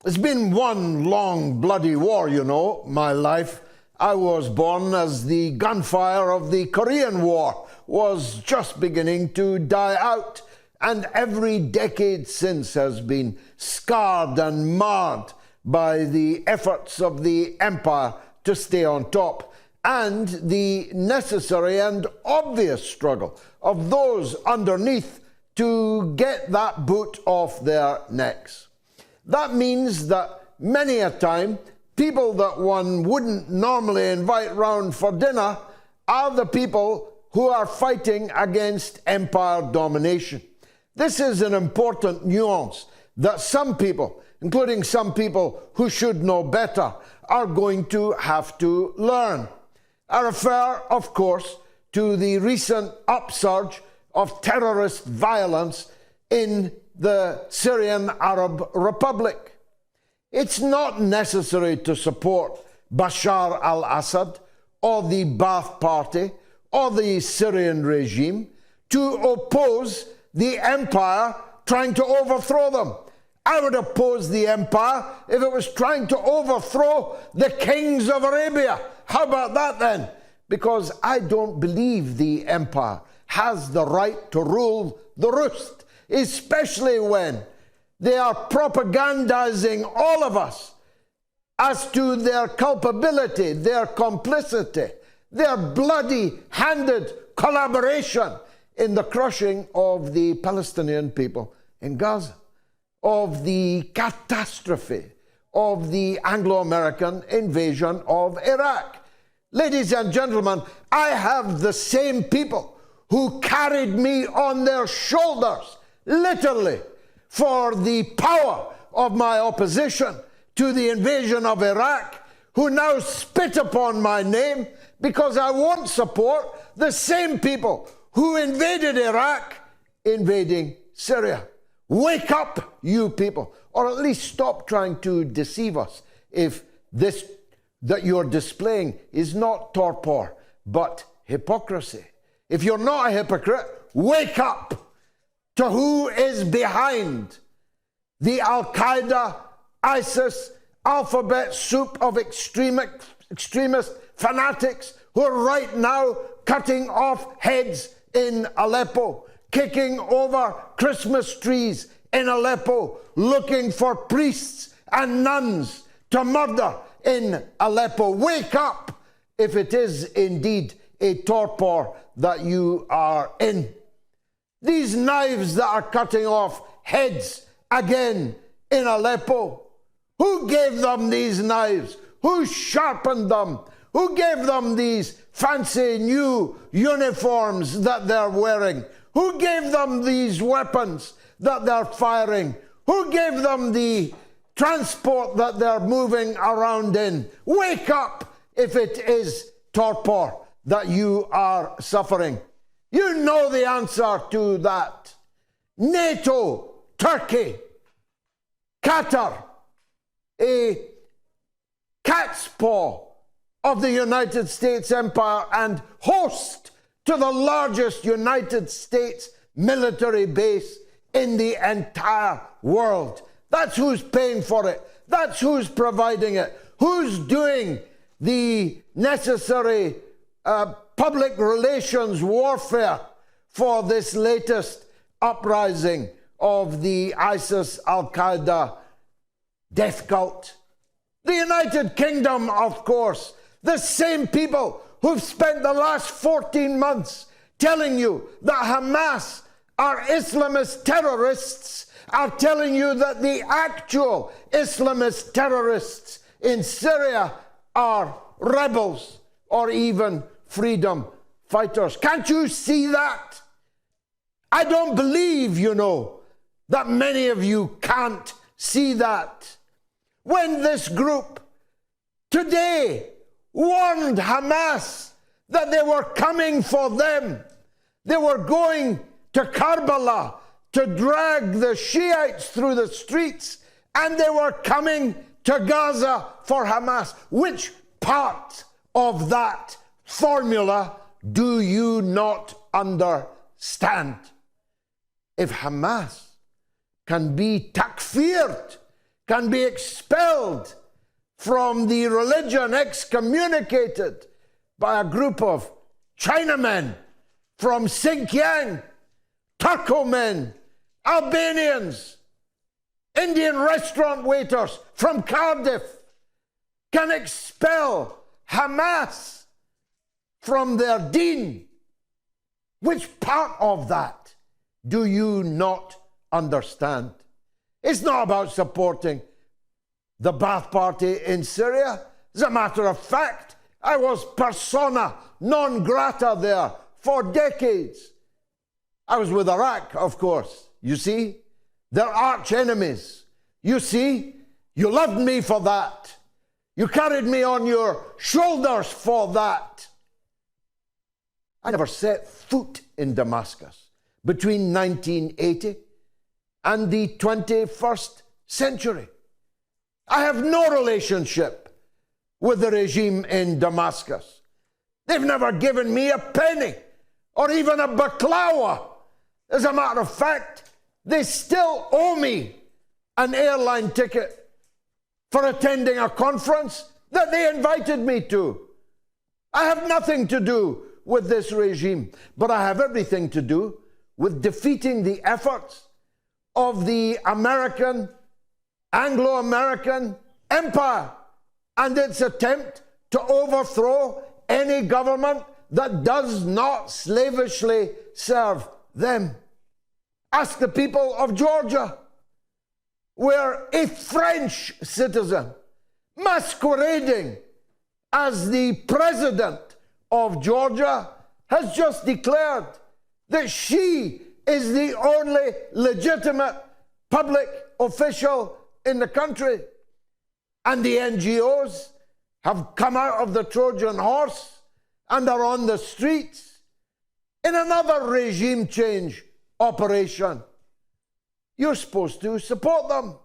It's been one long bloody war, you know, my life. I was born as the gunfire of the Korean War was just beginning to die out, and every decade since has been scarred and marred by the efforts of the empire to stay on top, and the necessary and obvious struggle of those underneath to get that boot off their necks. That means that many a time, people that one wouldn't normally invite round for dinner are the people who are fighting against empire domination. This is an important nuance that some people, including some people who should know better, are going to have to learn. I refer, of course, to the recent upsurge of terrorist violence in the Syrian Arab Republic. It's not necessary to support Bashar al-Assad or the Ba'ath Party or the Syrian regime to oppose the empire trying to overthrow them. I would oppose the empire if it was trying to overthrow the kings of Arabia. How about that then? Because I don't believe the empire has the right to rule the roost, especially when they are propagandizing all of us as to their culpability, their complicity, their bloody-handed collaboration in the crushing of the Palestinian people in Gaza, of the catastrophe of the Anglo-American invasion of Iraq. Ladies and gentlemen, I have the same people who carried me on their shoulders, literally, for the power of my opposition to the invasion of Iraq, who now spit upon my name because I won't support the same people who invaded Iraq invading Syria. Wake up, you people, or at least stop trying to deceive us if this that you're displaying is not torpor, but hypocrisy. If you're not a hypocrite, wake up to who is behind the Al-Qaeda, ISIS, alphabet soup of extremist fanatics who are right now cutting off heads in Aleppo, kicking over Christmas trees in Aleppo, looking for priests and nuns to murder in Aleppo. Wake up if it is indeed a torpor that you are in. These knives that are cutting off heads again in Aleppo, who gave them these knives? Who sharpened them? Who gave them these fancy new uniforms that they're wearing? Who gave them these weapons that they're firing? Who gave them the transport that they're moving around in? Wake up if it is torpor that you are suffering. You know the answer to that. NATO, Turkey, Qatar, a cat's paw of the United States empire and host to the largest United States military base in the entire world. That's who's paying for it. That's who's providing it. Who's doing the necessary public relations warfare for this latest uprising of the ISIS Al-Qaeda death cult? The United Kingdom, of course. The same people who've spent the last 14 months telling you that Hamas are Islamist terrorists are telling you that the actual Islamist terrorists in Syria are rebels or even freedom fighters. Can't you see that? I don't believe, you know, that many of you can't see that. When this group today warned Hamas that they were coming for them, they were going to Karbala to drag the Shiites through the streets, and they were coming to Gaza for Hamas. Which part of that formula do you not understand? If Hamas can be takfired, can be expelled from the religion, excommunicated by a group of Chinamen from Xinjiang, Turcomen, Albanians, Indian restaurant waiters from Cardiff, can expel Hamas from their deen. Which part of that do you not understand? It's not about supporting the Ba'ath Party in Syria. As a matter of fact, I was persona non grata there for decades. I was with Iraq, of course. You see, they're arch enemies. You see, you loved me for that. You carried me on your shoulders for that. I never set foot in Damascus between 1980 and the 21st century. I have no relationship with the regime in Damascus. They've never given me a penny or even a baklawa. As a matter of fact, they still owe me an airline ticket for attending a conference that they invited me to. I have nothing to do with this regime, but I have everything to do with defeating the efforts of the American, Anglo-American empire and its attempt to overthrow any government that does not slavishly serve them. Ask the people of Georgia, where a French citizen masquerading as the president of Georgia has just declared that she is the only legitimate public official in the country. And the NGOs have come out of the Trojan horse and are on the streets in another regime change operation. You're supposed to support them.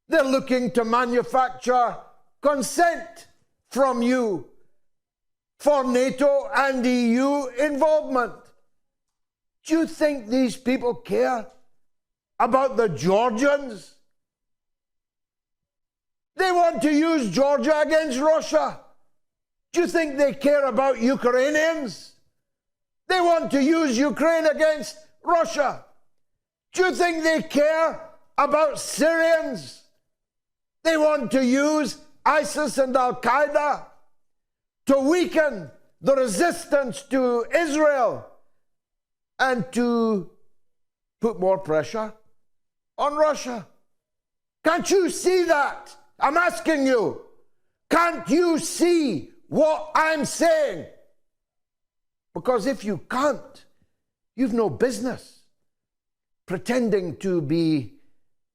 They're looking to manufacture consent from you for NATO and EU involvement. Do you think these people care about the Georgians? They want to use Georgia against Russia. Do you think they care about Ukrainians? They want to use Ukraine against Russia. Do you think they care about Syrians? They want to use ISIS and Al-Qaeda to weaken the resistance to Israel and to put more pressure on Russia. Can't you see that? I'm asking you. Can't you see what I'm saying? Because if you can't, you've no business pretending to be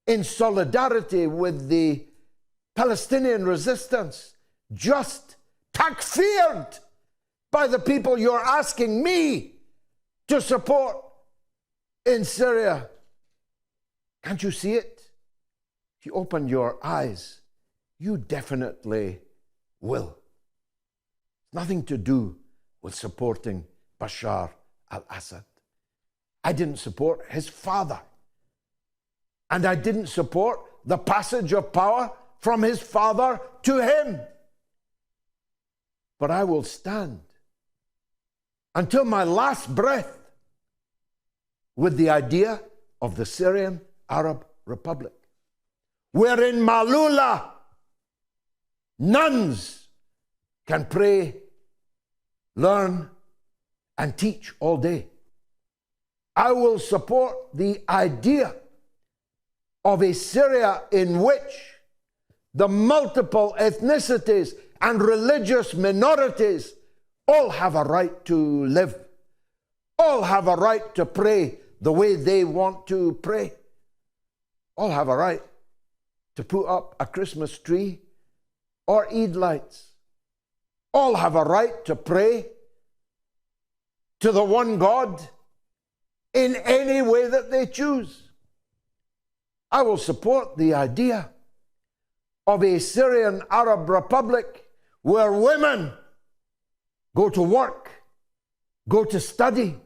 in solidarity with the Palestinian resistance, just takfired by the people you're asking me to support in Syria. Can't you see it? If you open your eyes, you definitely will. It's nothing to do with supporting Bashar al-Assad. I didn't support his father. And I didn't support the passage of power from his father to him. But I will stand until my last breath with the idea of the Syrian Arab Republic, where in Malula nuns can pray, learn, and teach all day. I will support the idea of a Syria in which the multiple ethnicities and religious minorities all have a right to live, all have a right to pray the way they want to pray, all have a right to put up a Christmas tree or Eid lights, all have a right to pray to the one God in any way that they choose. I will support the idea of a Syrian Arab Republic where women go to work, go to study,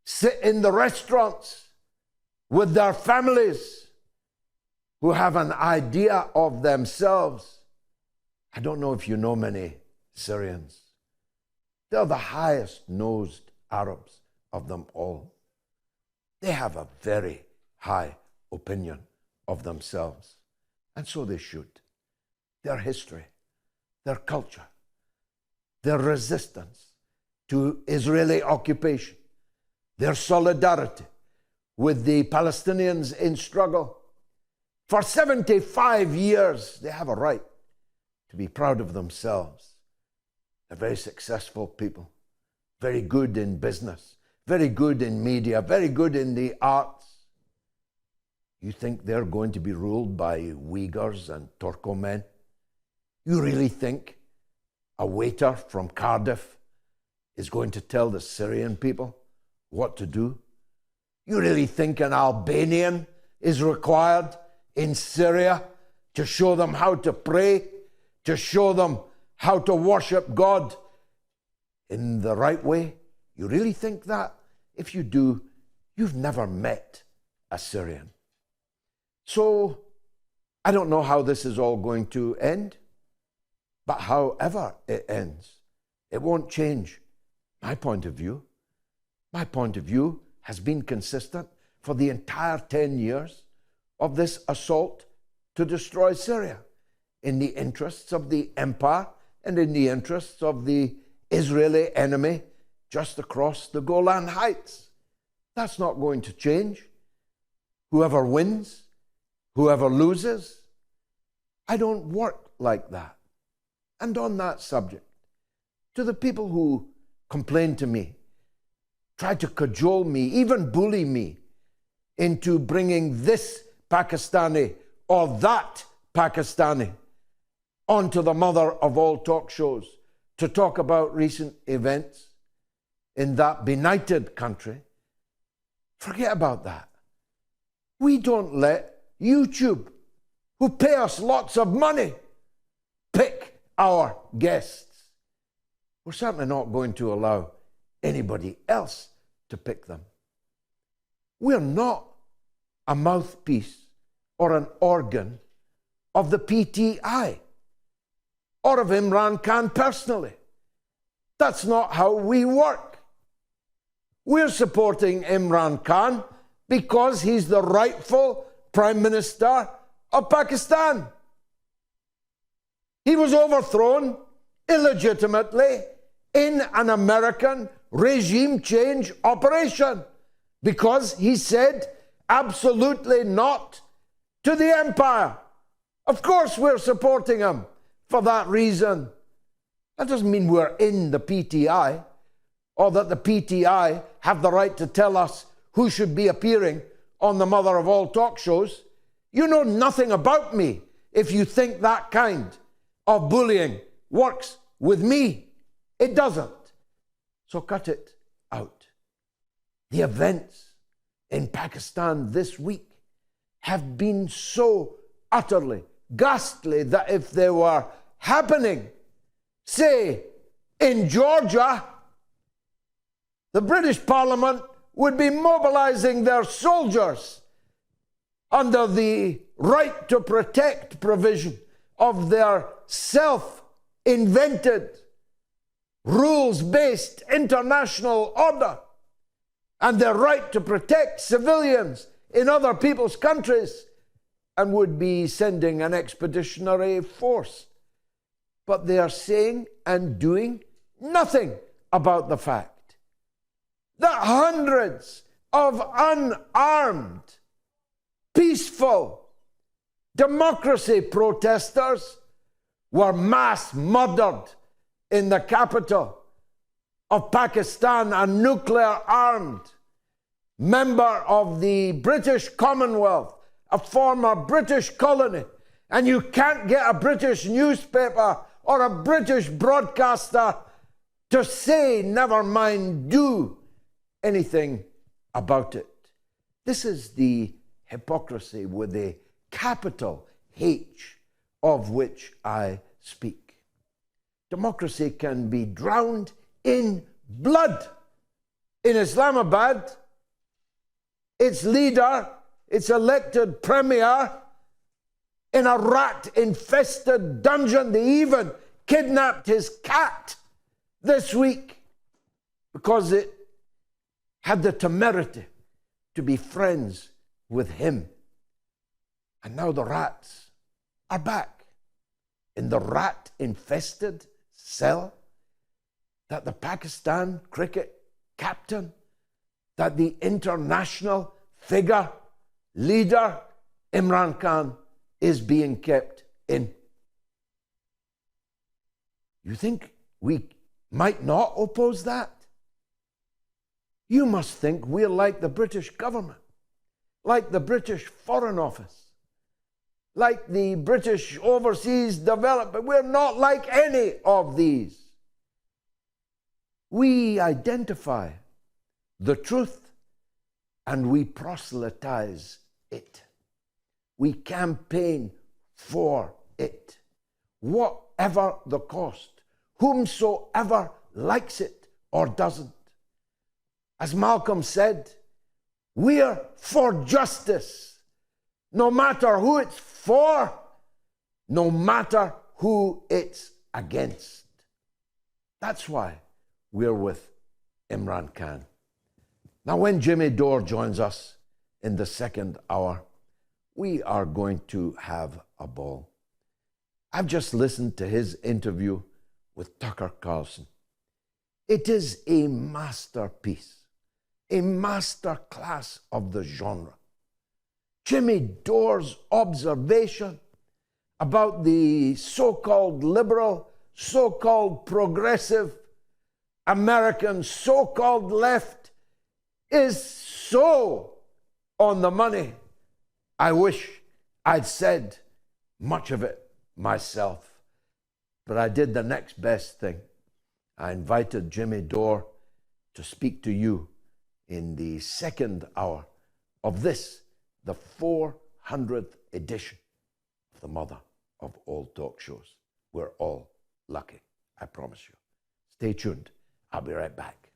sit in the restaurants with their families, who have an idea of themselves. I don't know if you know many Syrians. They're the highest-nosed Arabs of them all. They have a very high opinion of themselves, and so they should. Their history, their culture, their resistance to Israeli occupation, their solidarity with the Palestinians in struggle. For 75 years, they have a right to be proud of themselves. They're very successful people, very good in business, very good in media, very good in the arts. You think they're going to be ruled by Uyghurs and Turkmen? You really think a waiter from Cardiff is going to tell the Syrian people what to do? You really think an Albanian is required in Syria to show them how to pray, to show them how to worship God in the right way? You really think that? If you do, you've never met a Syrian. So, I don't know how this is all going to end, but however it ends, it won't change my point of view. My point of view has been consistent for the entire 10 years of this assault to destroy Syria, in the interests of the empire and in the interests of the Israeli enemy just across the Golan Heights. That's not going to change. Whoever wins, whoever loses. I don't work like that. And on that subject, to the people who complain to me, try to cajole me, even bully me into bringing this Pakistani or that Pakistani onto the mother of all talk shows to talk about recent events in that benighted country, forget about that. We don't let YouTube, who pay us lots of money, pick our guests. We're certainly not going to allow anybody else to pick them. We're not a mouthpiece or an organ of the PTI or of Imran Khan personally. That's not how we work. We're supporting Imran Khan because he's the rightful Prime Minister of Pakistan. He was overthrown illegitimately in an American regime change operation because he said absolutely not to the empire. Of course we're supporting him for that reason. That doesn't mean we're in the PTI or that the PTI have the right to tell us who should be appearing on the mother of all talk shows. You know nothing about me if you think that kind of bullying works with me. It doesn't. So cut it out. The events in Pakistan this week have been so utterly ghastly that if they were happening, say, in Georgia, the British Parliament would be mobilizing their soldiers under the right to protect provision of their self-invented, rules-based international order and their right to protect civilians in other people's countries, and would be sending an expeditionary force. But they are saying and doing nothing about the fact that hundreds of unarmed, peaceful democracy protesters were mass murdered in the capital of Pakistan, a nuclear-armed member of the British Commonwealth, a former British colony, and you can't get a British newspaper or a British broadcaster to say, never mind, do anything about it. This is the hypocrisy with a capital H of which I speak. Democracy can be drowned in blood. In Islamabad, its leader, its elected premier, in a rat-infested dungeon. They even kidnapped his cat this week because it had the temerity to be friends with him. And now the rats are back in the rat-infested cell that the Pakistan cricket captain, that the international figure, leader, Imran Khan, is being kept in. You think we might not oppose that? You must think we're like the British government, like the British Foreign Office, like the British Overseas Development. We're not like any of these. We identify the truth and we proselytize it. We campaign for it, whatever the cost, whomsoever likes it or doesn't. As Malcolm said, we're for justice, no matter who it's for, no matter who it's against. That's why we're with Imran Khan. Now, when Jimmy Dore joins us in the second hour, we are going to have a ball. I've just listened to his interview with Tucker Carlson. It is a masterpiece, a masterclass of the genre. Jimmy Dore's observation about the so-called liberal, so-called progressive American so-called left is so on the money. I wish I'd said much of it myself, but I did the next best thing. I invited Jimmy Dore to speak to you in the second hour of this, the 400th edition of the mother of all talk shows. We're all lucky, I promise you. Stay tuned. I'll be right back.